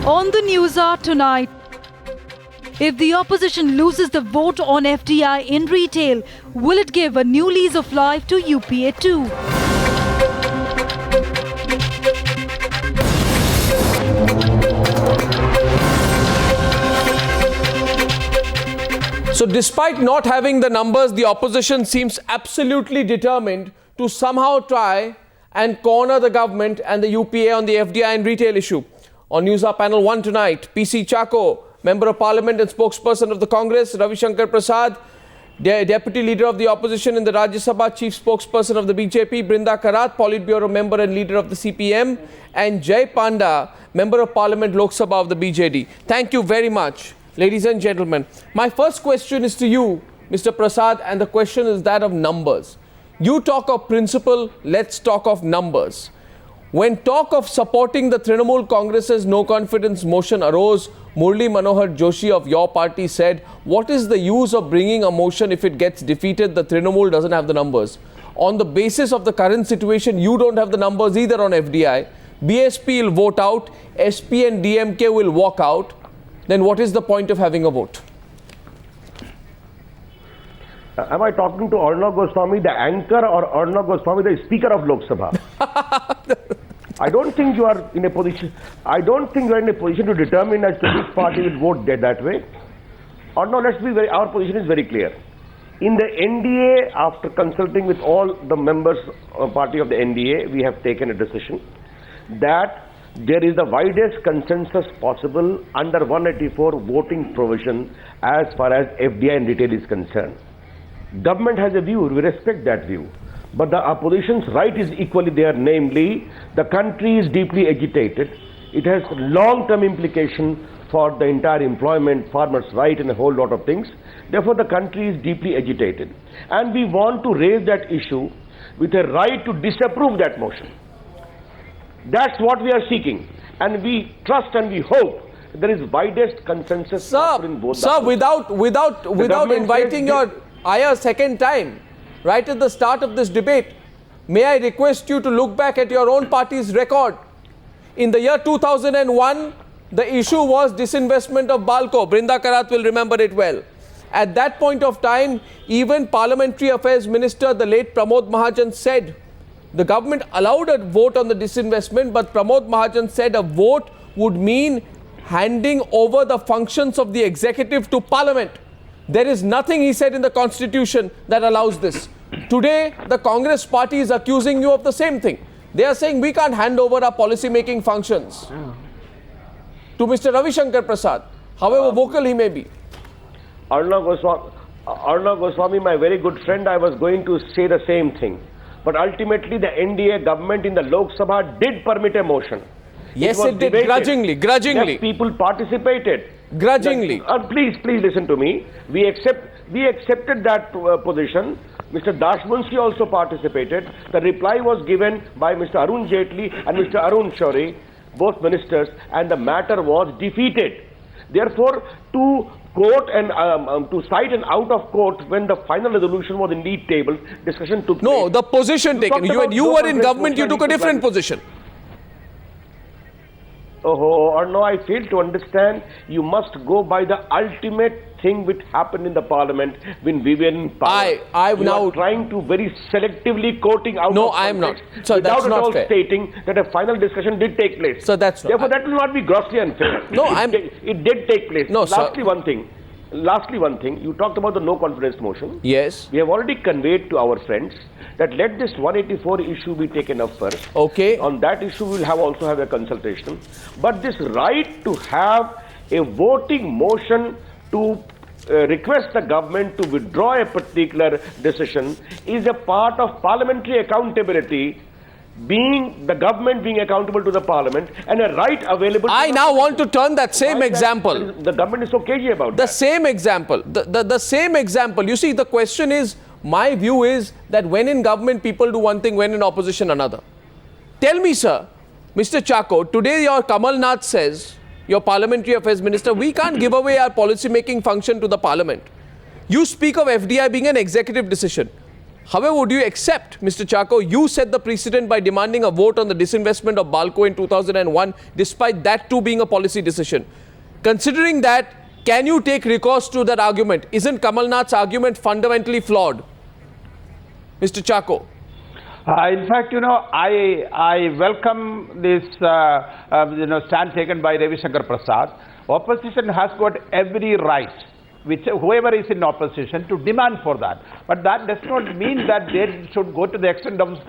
On the news hour tonight, if the opposition loses the vote on FDI in retail, will it give a new lease of life to UPA 2? So despite not having the numbers, the opposition seems absolutely determined to somehow try and corner the government and the UPA on the FDI and retail issue. On News Hour Panel 1 tonight, PC Chacko, Member of Parliament and spokesperson of the Congress, Ravi Shankar Prasad, Deputy Leader of the Opposition in the Rajya Sabha, Chief Spokesperson of the BJP, Brinda Karat, Politburo Member and Leader of the CPM, and Jay Panda, Member of Parliament, Lok Sabha of the BJD. Thank you very much, ladies and gentlemen. My first question is to you, Mr. Prasad, and the question is that of numbers. You talk of principle, let's talk of numbers. When talk of supporting the Trinamool Congress's no confidence motion arose, Murli Manohar Joshi of your party said, what is the use of bringing a motion if it gets defeated? The Trinamool doesn't have the numbers. On the basis of the current situation, you don't have the numbers either on FDI. BSP will vote out, SP and DMK will walk out. Then what is the point of having a vote? Am I talking to Arnab Goswami, the anchor, or Arnab Goswami, the Speaker of Lok Sabha? I don't think you are in a position. I don't think you are in a position to determine as to which party will vote that way. Or no, let's be very. Our position is very clear. In the NDA, after consulting with all the members of party of the NDA, we have taken a decision that there is the widest consensus possible under 184 voting provision as far as FDI and retail is concerned. Government has a view, we respect that view. But the opposition's right is equally there, namely, the country is deeply agitated. It has long-term implication for the entire employment, farmers' right, and a whole lot of things. Therefore, the country is deeply agitated. And we want to raise that issue with a right to disapprove that motion. That's what we are seeking. And we trust and we hope there is widest consensus in both. Sir, without inviting your ayah second time, right at the start of this debate, may I request you to look back at your own party's record. In the year 2001, the issue was disinvestment of Balco. Brinda Karat will remember it well. At that point of time, even Parliamentary Affairs Minister, the late Pramod Mahajan, said the government allowed a vote on the disinvestment, but Pramod Mahajan said a vote would mean handing over the functions of the executive to Parliament. There is nothing, he said, in the constitution that allows this. Today, the Congress party is accusing you of the same thing. They are saying we can't hand over our policy-making functions to Mr. Ravi Shankar Prasad, however vocal he may be. Arnab Goswami, my very good friend, I was going to say the same thing. But ultimately, the NDA government in the Lok Sabha did permit a motion. Yes, it did, grudgingly. Yes, people participated. Grudgingly. Please listen to me. We accepted that position. Mr. Dashmunshi also participated. The reply was given by Mr. Arun Jaitley and Mr. Arun Shourie, both ministers, and the matter was defeated. Therefore, to quote and to cite an out of court when the final resolution was indeed tabled, discussion took place. No, the position taken. You were in government, you took a different position. Or no, I fail to understand. You must go by the ultimate thing which happened in the parliament when we were in power. You are trying to very selectively quoting out No, of I am not. context So without that's at not all fair. stating that a final discussion did take place. So that's not. Therefore, that will not be grossly unfair. No, it did take place. No, Lastly, one thing. You talked about the no confidence motion. Yes. We have already conveyed to our friends that let this 184 issue be taken up first. Okay. On that issue, we will also have a consultation. But this right to have a voting motion to request the government to withdraw a particular decision is a part of parliamentary accountability, being the government being accountable to the parliament, and a right available. I now want to turn that same example. The government is so cagey about the same example. The same example. You see, the question is, my view is that when in government, people do one thing, when in opposition, another. Tell me, sir, Mr. Chacko, today your Kamal Nath says, your Parliamentary Affairs Minister, we can't give away our policy-making function to the Parliament. You speak of FDI being an executive decision. However, would you accept, Mr. Chacko, you set the precedent by demanding a vote on the disinvestment of Balco in 2001, despite that too being a policy decision. Considering that, can you take recourse to that argument? Isn't Kamal Nath's argument fundamentally flawed? Mr. Chacko. In fact, I welcome this, stand taken by Ravi Shankar Prasad. Opposition has got every right, whoever is in opposition, to demand for that. But that does not mean that they should go to the extent of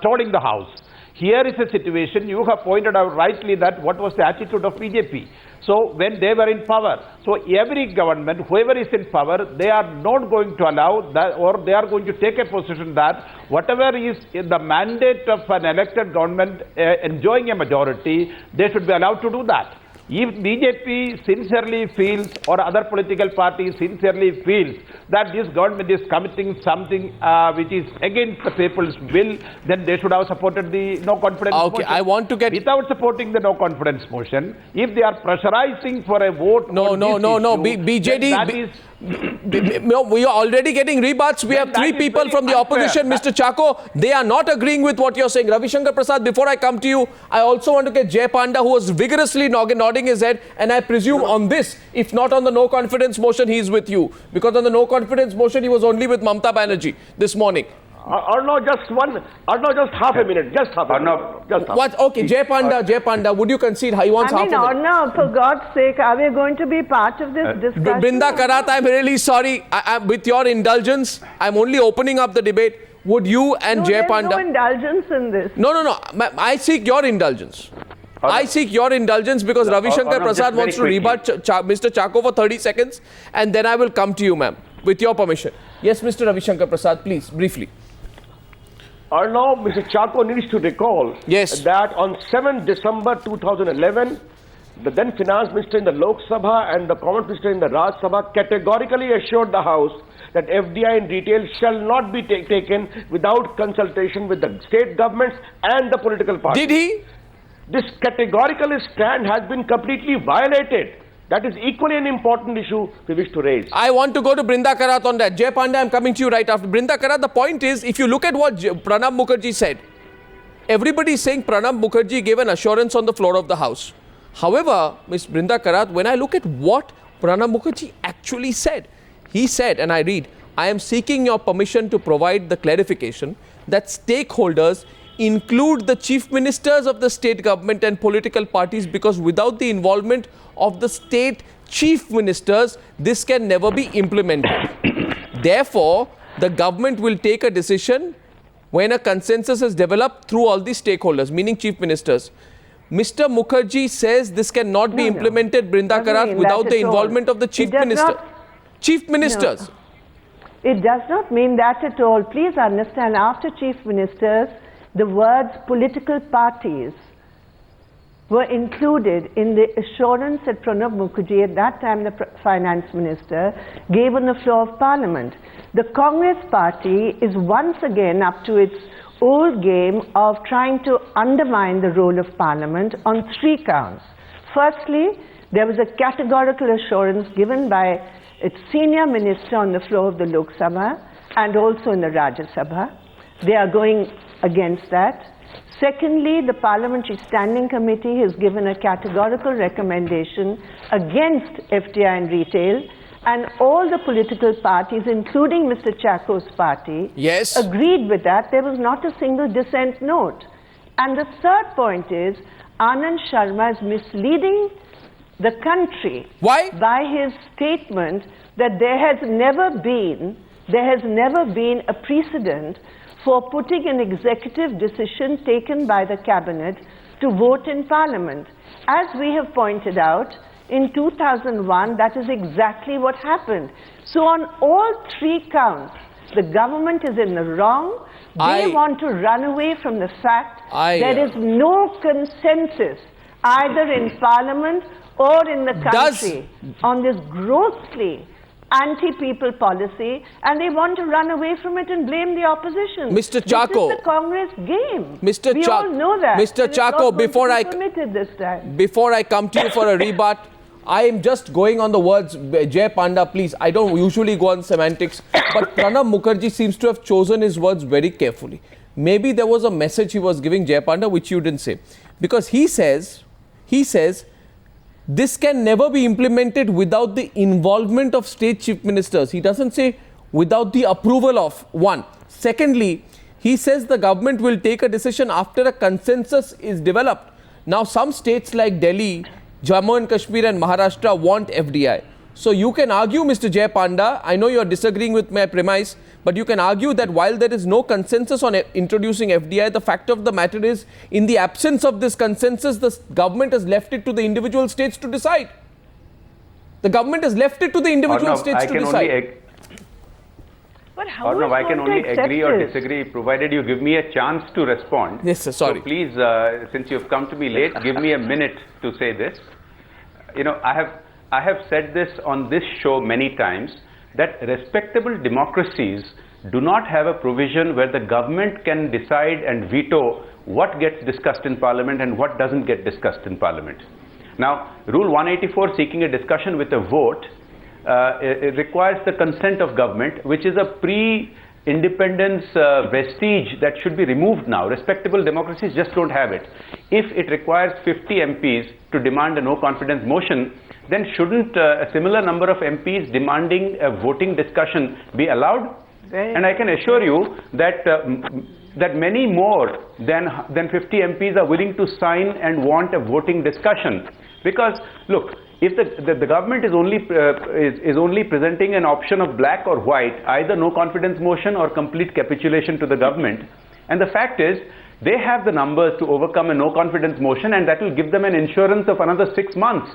stalling the House. Here is a situation, you have pointed out rightly that what was the attitude of BJP. So when they were in power, so every government, whoever is in power, they are not going to allow that, or they are going to take a position that whatever is in the mandate of an elected government enjoying a majority, they should be allowed to do that. If BJP sincerely feels, or other political parties sincerely feels, that this government is committing something which is against the people's will, then they should have supported the no confidence motion. I want to get... Without supporting the no confidence motion, if they are pressurizing for a vote... BJD... we are already getting rebuts. We have three people from the opposition. Mr. Chacko, they are not agreeing with what you're saying. Ravi Shankar Prasad, before I come to you, I also want to get Jay Panda, who was vigorously nodding his head, and I presume on this, if not on the no confidence motion, he is with you. Because on the no confidence motion, he was only with Mamta Banerjee this morning. Or no, just half a minute. Just half a minute. Just half. What? Okay, Jay Panda, would you concede he wants half a minute? Arnav, for God's sake, are we going to be part of this discussion? Brinda Karat, I'm really sorry. With your indulgence, I'm only opening up the debate. Would you and Jay Panda... No indulgence in this. No. I seek your indulgence. I seek your indulgence because Ravi Shankar Prasad wants to rebut Mr. Chacko for 30 seconds, and then I will come to you, ma'am, with your permission. Yes, Mr. Ravi Shankar Prasad, please, briefly. Now, Mr. Chacko needs to recall that on 7th December 2011, the then Finance Minister in the Lok Sabha and the Commerce Minister in the Raj Sabha categorically assured the House that FDI in retail shall not be taken without consultation with the state governments and the political parties. Did he? This categorical stand has been completely violated. That is equally an important issue we wish to raise. I want to go to Brinda Karat on that. Jay Panda, I'm coming to you right after. Brinda Karat, the point is, if you look at what Pranab Mukherjee said, everybody is saying Pranab Mukherjee gave an assurance on the floor of the House. However, Ms. Brinda Karat, when I look at what Pranab Mukherjee actually said, he said, and I read, I am seeking your permission to provide the clarification that stakeholders include the chief ministers of the state government and political parties, because without the involvement of the state chief ministers, this can never be implemented. Therefore, the government will take a decision when a consensus is developed through all the stakeholders, meaning chief ministers. Mr. Mukherjee says this cannot be implemented, Brinda Karat, without the involvement of the chief minister. Chief ministers. It does not mean that at all. Please understand, after chief ministers, the words political parties were included in the assurance that Pranab Mukherjee, at that time the finance minister, gave on the floor of Parliament. The Congress party is once again up to its old game of trying to undermine the role of Parliament on three counts. Firstly, there was a categorical assurance given by its senior minister on the floor of the Lok Sabha and also in the Rajya Sabha. They are going against that. Secondly, the Parliamentary Standing Committee has given a categorical recommendation against FDI in retail, and all the political parties, including Mr. Chacko's party, agreed with that. There was not a single dissent note. And the third point is, Anand Sharma is misleading the country by his statement that there has never been a precedent for putting an executive decision taken by the cabinet to vote in Parliament. As we have pointed out, in 2001, that is exactly what happened. So on all three counts, the government is in the wrong. They want to run away from the fact there is no consensus either in Parliament or in the country on this grossly anti-people policy, and they want to run away from it and blame the opposition. Mr. Chacko, this is the Congress game. We all know that. Mr. Chacko, before I this time. before I come to you for a rebut, I am just going on the words, Jay Panda, please. I don't usually go on semantics, but Pranab Mukherjee seems to have chosen his words very carefully. Maybe there was a message he was giving Jay Panda which you didn't say. Because he says, this can never be implemented without the involvement of state chief ministers. He doesn't say without the approval of one. Secondly, he says the government will take a decision after a consensus is developed. Now, some states like Delhi, Jammu and Kashmir and Maharashtra want FDI. So you can argue, Mr. Jay Panda, I know you're disagreeing with my premise, but you can argue that while there is no consensus on introducing FDI, the fact of the matter is, in the absence of this consensus, the government has left it to the individual states to decide. The government has left it to the individual states to decide. But how Arnav, I can only agree or this? disagree, provided you give me a chance to respond. Yes, sir, sorry. So please, since you've come to me late, give me a minute to say this. You know, I have said this on this show many times, that respectable democracies do not have a provision where the government can decide and veto what gets discussed in Parliament and what doesn't get discussed in Parliament. Now, Rule 184 seeking a discussion with a vote, it requires the consent of government, which is a pre-independence vestige that should be removed now. Respectable democracies just don't have it. If it requires 50 MPs to demand a no-confidence motion, then shouldn't a similar number of MPs demanding a voting discussion be allowed? And I can assure you that that many more than 50 MPs are willing to sign and want a voting discussion. Because, look, if the government is only presenting an option of black or white, either no confidence motion or complete capitulation to the government, and the fact is, they have the numbers to overcome a no confidence motion, and that will give them an insurance of another 6 months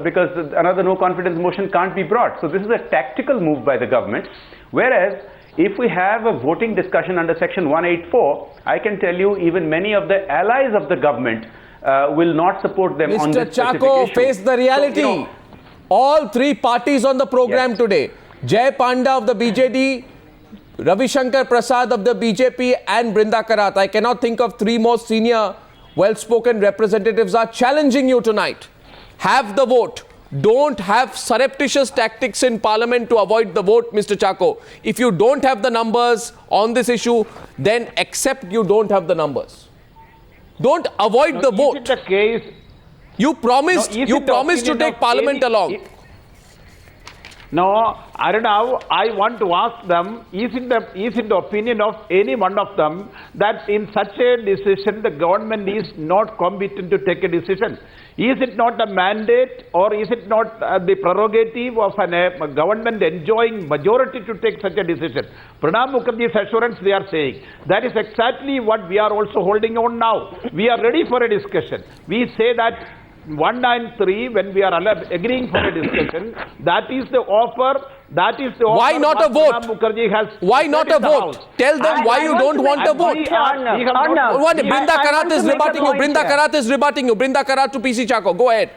because another no confidence motion can't be brought. So this is a tactical move by the government. Whereas if we have a voting discussion under Section 184, I can tell you even many of the allies of the government will not support them on this specific issue. Mr. Chacko, face the reality. So, you know, all three parties on the program Yes. today, Jay Panda of the BJD, Ravi Shankar Prasad of the BJP and Brinda Karat, I cannot think of three more senior, well-spoken representatives, are challenging you tonight. Have the vote. Don't have surreptitious tactics in Parliament to avoid the vote, Mr. Chacko. If you don't have the numbers on this issue, then accept you don't have the numbers. Don't avoid the vote. Is it the case? You promised to take Parliament along. No, Arnav, I want to ask them, is it the opinion of any one of them that in such a decision the government is not competent to take a decision? Is it not a mandate, or is it not the prerogative of a government enjoying majority to take such a decision? Pranab Mukherjee's assurance, they are saying. That is exactly what we are also holding on now. We are ready for a discussion. We say that 193, when we are agreeing for a discussion, that is the offer. That is the offer. Why not a vote? Mukherjee has Why not a vote? Tell them why you don't want a vote. Arnav, Brinda I Karat want is to make a rebutting you. point Brinda here. Karat is rebutting you. Brinda Karat to PC Chacko. Go ahead.